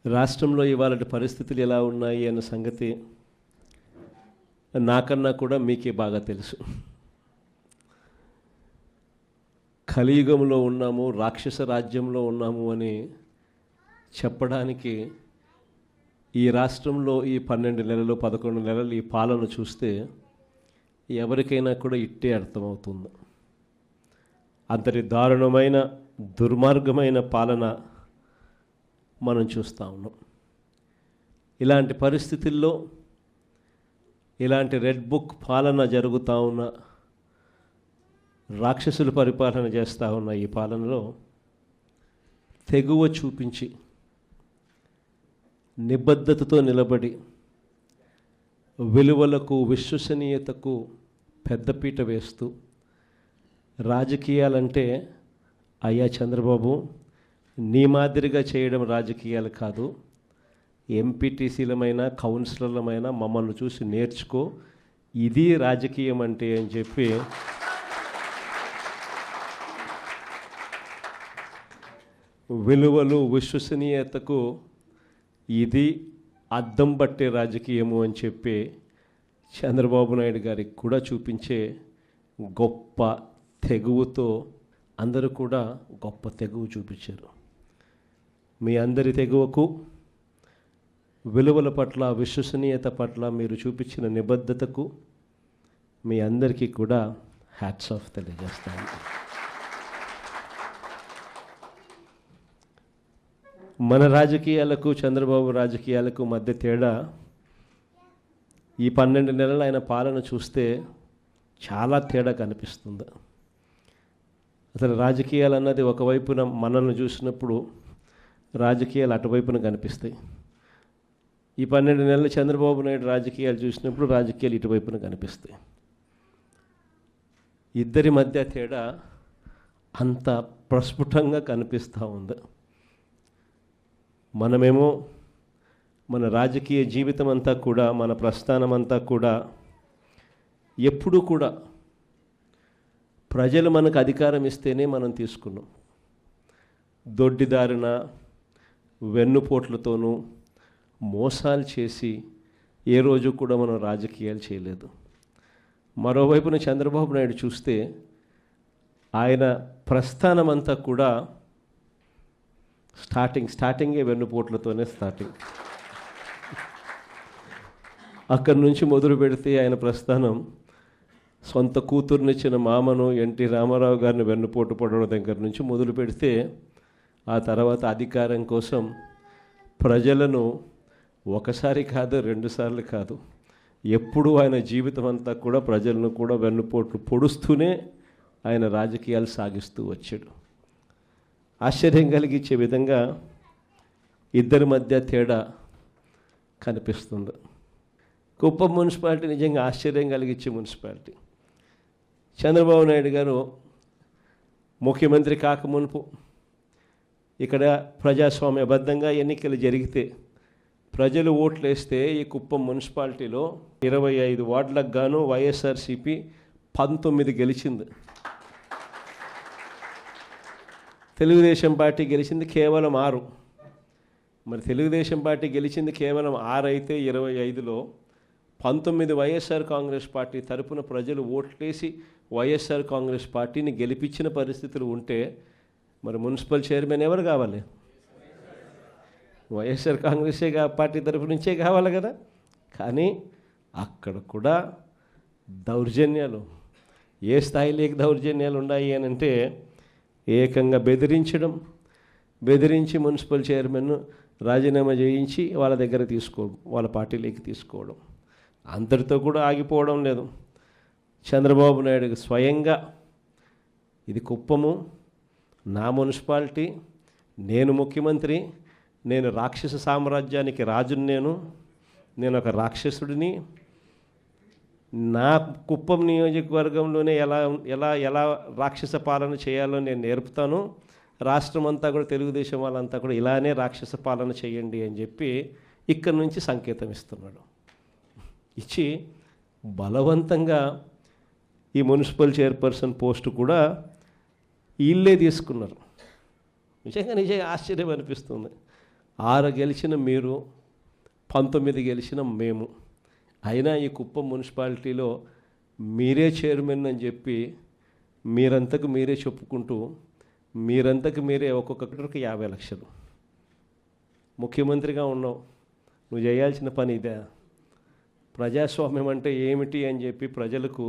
రాష్ట్రంలో ఇవాళ పరిస్థితులు ఎలా ఉన్నాయి అన్న సంగతి నాకన్నా కూడా మీకే బాగా తెలుసు. కలియుగంలో ఉన్నాము, రాక్షస రాజ్యంలో ఉన్నాము అని చెప్పడానికి ఈ రాష్ట్రంలో ఈ 12 నెలలు 11 నెలలు ఈ పాలన చూస్తే ఎవరికైనా కూడా ఇట్టే అర్థమవుతుంది. అంతటి దారుణమైన దుర్మార్గమైన పాలన మనం చూస్తూ ఉన్నాం. ఇలాంటి పరిస్థితుల్లో ఇలాంటి రెడ్ బుక్ పాలన జరుగుతూ ఉన్న, రాక్షసులు పరిపాలన చేస్తూ ఉన్న ఈ పాలనలో తెగువ చూపించి నిబద్ధతతో నిలబడి విలువలకు విశ్వసనీయతకు పెద్దపీట వేస్తూ రాజకీయాలంటే అయ్యా చంద్రబాబు నీ మాదిరిగా చేయడం రాజకీయాలు కాదు, ఎంపీటీసీలమైనా కౌన్సిలర్లమైనా మమ్మల్ని చూసి నేర్చుకో, ఇది రాజకీయం అంటే అని చెప్పి విలువలు విశ్వసనీయతకు ఇది అద్దం పట్టే రాజకీయము అని చెప్పి చంద్రబాబు నాయుడు గారికి కూడా చూపించే గొప్ప తెగువతో అందరూ కూడా గొప్ప తెగువ చూపించారు. మీ అందరి తెగువకు, విలువల పట్ల, విశ్వసనీయత పట్ల మీరు చూపించిన నిబద్ధతకు మీ అందరికీ కూడా హ్యాట్స్ ఆఫ్ తెలియజేస్తాను. మన రాజకీయాలకు చంద్రబాబు రాజకీయాలకు మధ్య తేడా ఈ 12 నెలలు ఆయన పాలన చూస్తే చాలా తేడా కనిపిస్తుంది. అసలు రాజకీయాలు అన్నది ఒకవైపున మనల్ని చూసినప్పుడు రాజకీయాలు అటువైపున కనిపిస్తాయి. ఈ 12 నెలలు చంద్రబాబు నాయుడు రాజకీయాలు చూసినప్పుడు రాజకీయాలు ఇటువైపున కనిపిస్తాయి. ఇద్దరి మధ్య తేడా అంత ప్రస్ఫుటంగా కనిపిస్తూ ఉంది. మనమేమో మన రాజకీయ జీవితం అంతా కూడా, మన ప్రస్థానం అంతా కూడా ఎప్పుడూ కూడా ప్రజలు మనకు అధికారం ఇస్తేనే మనం తీసుకున్నాం. దొడ్డిదారిన వెన్నుపోట్లతోనూ మోసాలు చేసి ఏ రోజు కూడా మనం రాజకీయాలు చేయలేదు. మరోవైపున చంద్రబాబు నాయుడు చూస్తే ఆయన ప్రస్థానం అంతా కూడా స్టార్టింగే వెన్నుపోట్లతోనే స్టార్టింగ్. అక్కడి నుంచి మొదలు పెడితే ఆయన ప్రస్థానం సొంత కూతుర్నిచ్చిన మామను ఎన్టీ రామారావు గారిని వెన్నుపోటు పడడం దగ్గర నుంచి మొదలు పెడితే, ఆ తర్వాత అధికారం కోసం ప్రజలను ఒకసారి కాదు, 2 సార్లు కాదు, ఎప్పుడూ ఆయన జీవితం అంతా కూడా ప్రజలను కూడా వెన్నుపోట్లు పొడుస్తూనే ఆయన రాజకీయాలు సాగిస్తూ వచ్చాడు. ఆశ్చర్యం కలిగించే విధంగా ఇద్దరి మధ్య తేడా కనిపిస్తుంది. కుప్పం మున్సిపాలిటీ నిజంగా ఆశ్చర్యం కలిగించే మున్సిపాలిటీ. చంద్రబాబు నాయుడు గారు ముఖ్యమంత్రి కాకమునుపు ఇక్కడ ప్రజాస్వామ్యబద్ధంగా ఎన్నికలు జరిగితే ప్రజలు ఓట్లు వేస్తే ఈ కుప్పం మున్సిపాలిటీలో 25 వార్డులకు గాను వైఎస్ఆర్సీపీ 19 గెలిచింది. తెలుగుదేశం పార్టీ గెలిచింది కేవలం 6. మరి తెలుగుదేశం పార్టీ గెలిచింది కేవలం 6 అయితే 25లో 19 వైఎస్ఆర్ కాంగ్రెస్ పార్టీ తరపున ప్రజలు ఓట్లేసి వైఎస్ఆర్ కాంగ్రెస్ పార్టీని గెలిపించిన పరిస్థితులు ఉంటే మరి మున్సిపల్ చైర్మన్ ఎవరు కావాలి? వైఎస్ఆర్ కాంగ్రెసే పార్టీ తరపు నుంచే కావాలి కదా. కానీ అక్కడ కూడా దౌర్జన్యాలు, ఏ స్థాయిలోకి దౌర్జన్యాలు ఉన్నాయి అని అంటే ఏకంగా బెదిరించి మున్సిపల్ చైర్మన్ను రాజీనామా చేయించి వాళ్ళ దగ్గర తీసుకోవడం, వాళ్ళ పార్టీలోకి తీసుకోవడం, అంతటితో కూడా ఆగిపోవడం లేదు. చంద్రబాబు నాయుడు స్వయంగా ఇది కుప్పము, నా మున్సిపాలిటీ, నేను ముఖ్యమంత్రి, నేను రాక్షస సామ్రాజ్యానికి రాజుని, నేను ఒక రాక్షసుడిని, నా కుప్పం నియోజకవర్గంలోనే ఎలా రాక్షస పాలన చేయాలో నేను నేర్పుతాను, రాష్ట్రం అంతా కూడా తెలుగుదేశం వాళ్ళంతా కూడా ఇలానే రాక్షస పాలన చేయండి అని చెప్పి ఇక్కడి నుంచి సంకేతం ఇస్తున్నాడు. ఇచ్చి బలవంతంగా ఈ మున్సిపల్ చైర్పర్సన్ పోస్టు కూడా వీళ్ళే తీసుకున్నారు. నిజంగా ఆశ్చర్యం అనిపిస్తుంది. 6 గెలిచిన మీరు, 19 గెలిచిన మేము. అయినా ఈ కుప్పం మున్సిపాలిటీలో మీరే చైర్మన్ అని చెప్పి మీరంతకు మీరే చెప్పుకుంటూ మీరంతకు మీరే ఒక్కొక్కరికి 50 లక్షలు. ముఖ్యమంత్రిగా ఉన్నావు, నువ్వు చేయాల్సిన పని ఇదే. ప్రజాస్వామ్యం అంటే ఏమిటి అని చెప్పి ప్రజలకు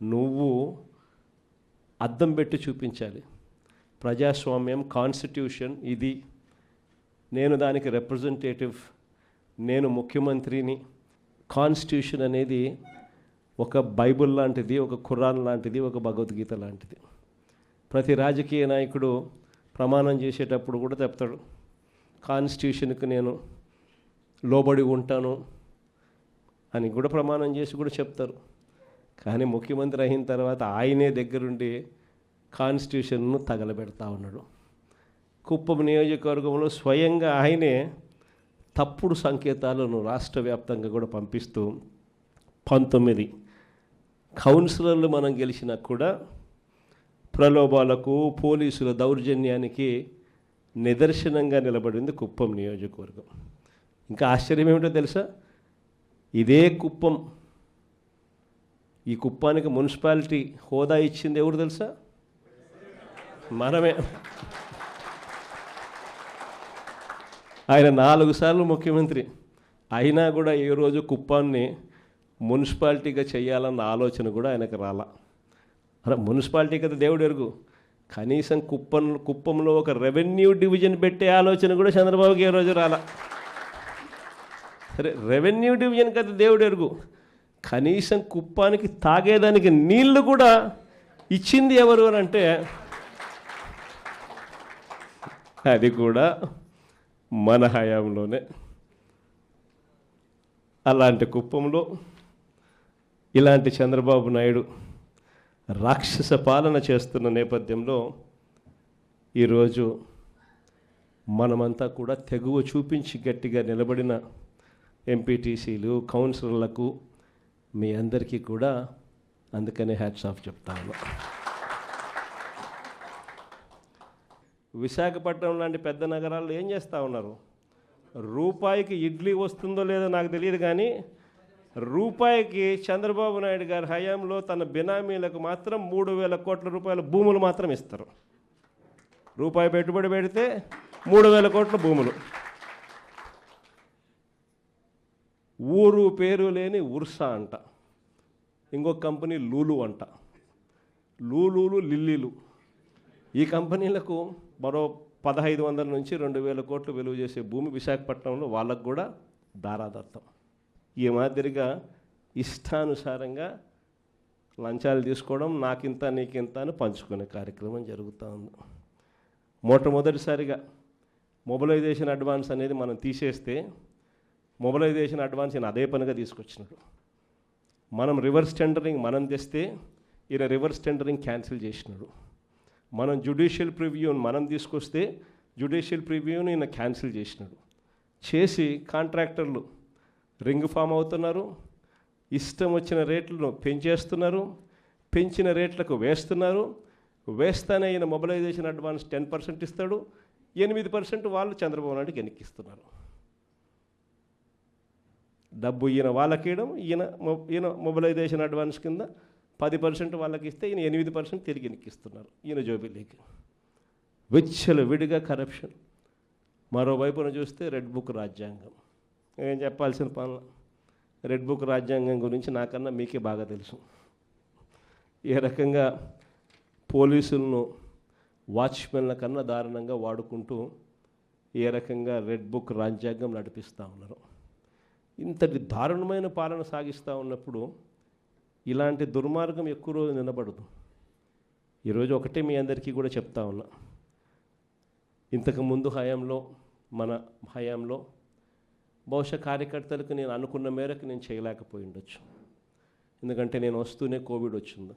నువ్వు అద్దం పెట్టి చూపించాలి. ప్రజాస్వామ్యం, కాన్స్టిట్యూషన్ ఇది, నేను దానికి రిప్రజెంటేటివ్, నేను ముఖ్యమంత్రిని. కాన్స్టిట్యూషన్ అనేది ఒక బైబిల్ లాంటిది, ఒక ఖురాన్ లాంటిది, ఒక భగవద్గీత లాంటిది. ప్రతి రాజకీయ నాయకుడు ప్రమాణం చేసేటప్పుడు కూడా చెప్తాడు, కాన్స్టిట్యూషన్కి నేను లోబడి ఉంటాను అని కూడా ప్రమాణం చేసి కూడా చెప్తారు. కానీ ముఖ్యమంత్రి అయిన తర్వాత ఆయనే దగ్గరుండి కాన్స్టిట్యూషన్ను తగలబెడతా ఉన్నాడు. కుప్పం నియోజకవర్గంలో స్వయంగా ఆయనే తప్పుడు సంకేతాలను రాష్ట్ర వ్యాప్తంగా కూడా పంపిస్తూ 19 కౌన్సిలర్లు మనం గెలిచినా కూడా ప్రలోభాలకు, పోలీసుల దౌర్జన్యానికి నిదర్శనంగా నిలబడింది కుప్పం నియోజకవర్గం. ఇంకా ఆశ్చర్యం ఏమిటో తెలుసా, ఇదే కుప్పం, ఈ కుప్పానికి మున్సిపాలిటీ హోదా ఇచ్చింది ఎవరు తెలుసా? మనమే. ఆయన 4 సార్లు ముఖ్యమంత్రి అయినా కూడా ఏ రోజు కుప్పాన్ని మున్సిపాలిటీగా చేయాలన్న ఆలోచన కూడా ఆయనకు రాలా. అరే మున్సిపాలిటీ కదా దేవుడు ఎరుగు, కనీసం కుప్పంలో ఒక రెవెన్యూ డివిజన్ పెట్టే ఆలోచన కూడా చంద్రబాబుకి ఏ రోజు రాలా. సరే రెవెన్యూ డివిజన్ కదా దేవుడు ఎరుగు, కనీసం కుప్పానికి తాగేదానికి నీళ్లు కూడా ఇచ్చింది ఎవరు అని అంటే అది కూడా మన హయాంలోనే. అలాంటి కుప్పంలో ఇలాంటి చంద్రబాబు నాయుడు రాక్షస పాలన చేస్తున్న నేపథ్యంలో ఈరోజు మనమంతా కూడా తెగువ చూపించి గట్టిగా నిలబడిన ఎంపీటీసీలు, కౌన్సిలర్లకు మీ అందరికీ కూడా అందుకనే హ్యాట్స్ ఆఫ్ చెప్తాను. విశాఖపట్నం లాంటి పెద్ద నగరాల్లో ఏం చేస్తూ ఉన్నారు? రూపాయికి ఇడ్లీ వస్తుందో లేదో నాకు తెలియదు, కానీ రూపాయికి చంద్రబాబు నాయుడు గారి హయాంలో తన బినామీలకు మాత్రం 3,000 కోట్ల రూపాయల భూములు మాత్రం ఇస్తారు. రూపాయి పెట్టుబడి పెడితే 3,000 కోట్ల భూములు. ఊరు పేరు లేని ఉర్సా అంట, ఇంకొక కంపెనీ లూలు అంట, లూలులు లిల్లీలు. ఈ కంపెనీలకు మరో 1,500 నుంచి 2,000 కోట్లు విలువ చేసే భూమి విశాఖపట్నంలో వాళ్ళకు కూడా దారాదత్తం. ఈ మాదిరిగా ఇష్టానుసారంగా లంచాలు తీసుకోవడం, నాకింత నీకింత అని పంచుకునే కార్యక్రమం జరుగుతూ ఉంది. మొట్టమొదటిసారిగా మొబిలైజేషన్ అడ్వాన్స్ అనేది మనం తీసేస్తే మొబిలైజేషన్ అడ్వాన్స్ ఈయన అదే పనిగా తీసుకొచ్చినాడు. మనం రివర్స్ టెండరింగ్ మనం తెస్తే ఈయన రివర్స్ టెండరింగ్ క్యాన్సిల్ చేసినాడు. మనం జ్యుడిషియల్ ప్రివ్యూని మనం తీసుకొస్తే జ్యుడిషియల్ ప్రివ్యూని ఈయన క్యాన్సిల్ చేసినాడు. చేసి కాంట్రాక్టర్లు రింగ్ ఫామ్ అవుతున్నారు, ఇష్టం వచ్చిన రేట్లను పెంచేస్తున్నారు, పెంచిన రేట్లకు వేస్తున్నారు. వేస్తానే ఈయన మొబిలైజేషన్ అడ్వాన్స్ 10% ఇస్తాడు, 8% వాళ్ళు చంద్రబాబు నాయుడుకి వెనక్కిస్తున్నారు. డబ్బు ఈయన వాళ్ళకియడం, ఈయన మొబిలైజేషన్ అడ్వాన్స్ కింద 10% వాళ్ళకి ఇస్తే ఈయన 8% తిరిగి వెనక్కిస్తున్నారు ఈయన జోబిలీకి. విచ్చలవిడిగా కరప్షన్. మరోవైపున చూస్తే రెడ్ బుక్ రాజ్యాంగం. ఏం చెప్పాల్సిన పనులు. రెడ్ బుక్ రాజ్యాంగం గురించి నాకన్నా మీకే బాగా తెలుసు. ఏ రకంగా పోలీసులను వాచ్మెన్ల కన్నా దారుణంగా వాడుకుంటూ ఏ రకంగా రెడ్ బుక్ రాజ్యాంగం నడిపిస్తూ ఉన్నారు. ఇంతటి దారుణమైన పాలన సాగిస్తూ ఉన్నప్పుడు ఇలాంటి దుర్మార్గం ఎక్కువ రోజు నిలబడదు. ఈరోజు ఒకటే మీ అందరికీ కూడా చెప్తా ఉన్నా, ఇంతకుముందు హయాంలో, మన హయాంలో బహుశా కార్యకర్తలకు నేను అనుకున్న మేరకు నేను చేయలేకపోయి ఉండొచ్చు. ఎందుకంటే నేను వస్తూనే కోవిడ్ వచ్చింది.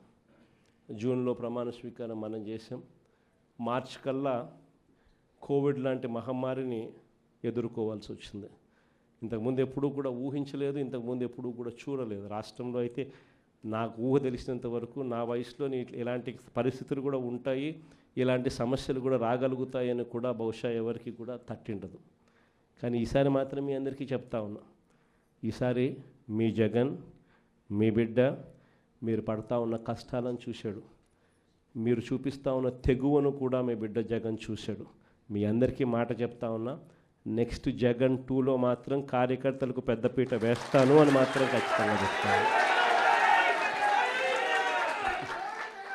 జూన్లో ప్రమాణ స్వీకారం మనం చేసాం. మార్చి కల్లా కోవిడ్ లాంటి మహమ్మారిని ఎదుర్కోవాల్సి వచ్చింది. ఇంతకుముందు ఎప్పుడూ కూడా ఊహించలేదు, ఇంతకుముందు ఎప్పుడూ కూడా చూడలేదు. రాష్ట్రంలో అయితే నాకు ఊహ తెలిసినంత వరకు నా వయసులో ఇలాంటి పరిస్థితులు కూడా ఉంటాయి, ఇలాంటి సమస్యలు కూడా రాగలుగుతాయని కూడా బహుశా ఎవరికి కూడా తట్టిండదు. కానీ ఈసారి మాత్రం మీ అందరికీ చెప్తా ఉన్నా, ఈసారి మీ జగన్, మీ బిడ్డ మీరు పడతా ఉన్న కష్టాలను చూశాడు, మీరు చూపిస్తూ ఉన్న తెగువను కూడా మీ బిడ్డ జగన్ చూశాడు. మీ అందరికీ మాట చెప్తా ఉన్నా, నెక్స్ట్ జగన్ 2లో మాత్రం కార్యకర్తలకు పెద్దపీట వేస్తాను అని మాత్రం ఖచ్చితంగా చెప్తాను.